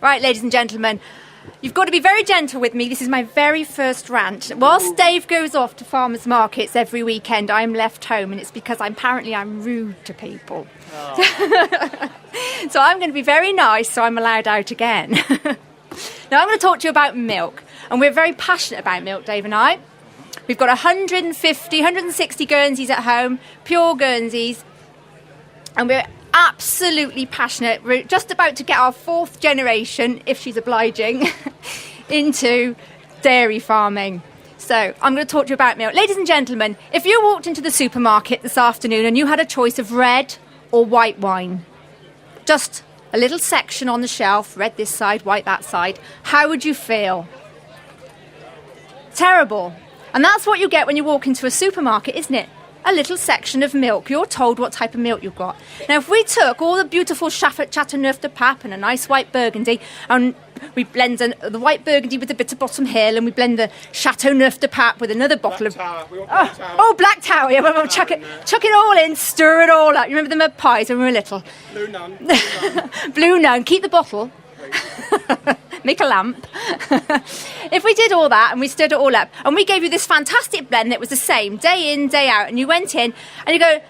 Right, ladies and gentlemen, you've got to be very gentle with me. This is my very first rant. Whilst Dave goes off to farmers' markets every weekend, I'm left home, and it's because I'm rude to people. Oh. So I'm going to be very nice, so I'm allowed out again. Now I'm going to talk to you about milk, and we're very passionate about milk, Dave and I. We've got 160 Guernseys at home, pure Guernseys, and we're absolutely passionate. We're just about to get our 4th generation, if she's obliging, into dairy farming. So I'm going to talk to you about milk. Ladies and gentlemen, if you walked into the supermarket this afternoon and you had a choice of red or white wine, just a little section on the shelf, red this side, white that side, how would you feel? Terrible. And that's what you get when you walk into a supermarket, isn't it? A little section of milk. You're told what type of milk you've got. Now, if we took all the beautiful Chateauneuf de Pape and a nice white Burgundy, and we blend the white Burgundy with the bitter bottom hill, and we blend the Chateauneuf de Pape with another bottle Black of... Tower. Black Tower. Yeah, we'll chuck it all in, stir it all up. You remember the mud pies when we were little? Blue Nun. Blue Nun. Keep the bottle. Make a lamp. If we did all that and we stirred it all up and we gave you this fantastic blend that was the same day in, day out, and you went in and you go,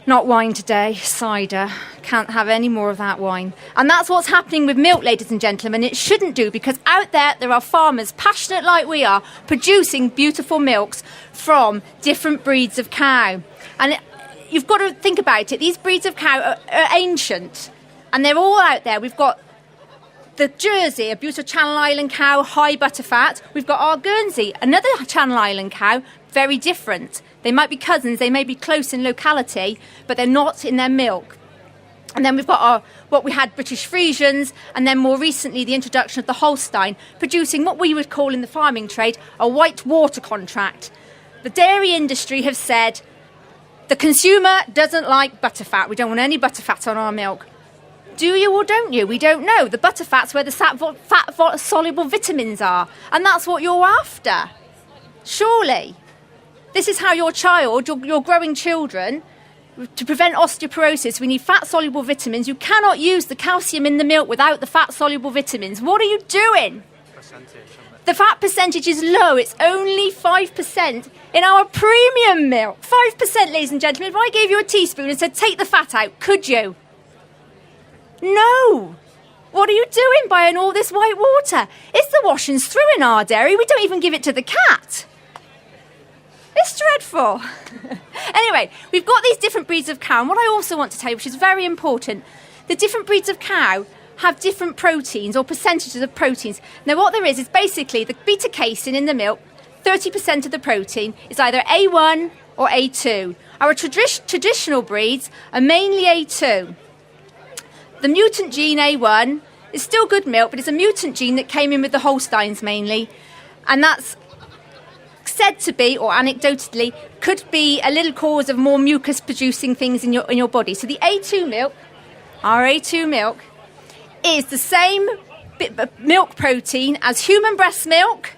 not wine today, cider, can't have any more of that wine. And that's what's happening with milk, ladies and gentlemen. It shouldn't do, because out there are farmers, passionate like we are, producing beautiful milks from different breeds of cow. And you've got to think about it. These breeds of cow are ancient, and they're all out there. We've got the Jersey, a beautiful Channel Island cow, high butterfat. We've got our Guernsey, another Channel Island cow, very different. They might be cousins, they may be close in locality, but they're not in their milk. And then we've got what we had British Friesians, and then more recently the introduction of the Holstein, producing what we would call in the farming trade a white water contract. The dairy industry have said the consumer doesn't like butterfat. We don't want any butterfat on our milk. Do you or don't you? We don't know. The butterfat's where the fat-soluble vitamins are, and that's what you're after. Surely. This is how your child, your growing children, to prevent osteoporosis, we need fat-soluble vitamins. You cannot use the calcium in the milk without the fat-soluble vitamins. What are you doing? The fat percentage is low. It's only 5% in our premium milk. 5%, ladies and gentlemen. If I gave you a teaspoon and said, take the fat out, could you? No. What are you doing buying all this white water? It's the washings through in our dairy. We don't even give it to the cat. It's dreadful. Anyway, we've got these different breeds of cow, and what I also want to tell you, which is very important, the different breeds of cow have different proteins or percentages of proteins. Now, what there is basically the beta-casein in the milk, 30% of the protein is either A1 or A2. Our traditional breeds are mainly A2. The mutant gene A1 is still good milk, but it's a mutant gene that came in with the Holsteins mainly, and that's said to be, or anecdotally, could be a little cause of more mucus-producing things in your body. So the A2 milk, our A2 milk, is the same milk protein as human breast milk,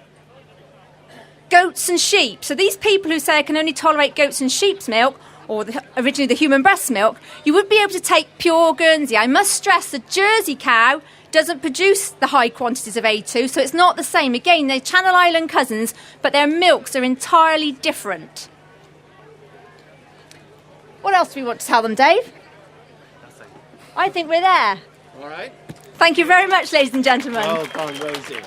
goats and sheep. So these people who say I can only tolerate goats and sheep's milk, or originally the human breast milk, you would be able to take pure Guernsey. I must stress the Jersey cow doesn't produce the high quantities of A2, so it's not the same. Again, they're Channel Island cousins, but their milks are entirely different. What else do we want to tell them, Dave? Nothing. I think we're there. All right. Thank you very much, ladies and gentlemen. Well done, Rosie.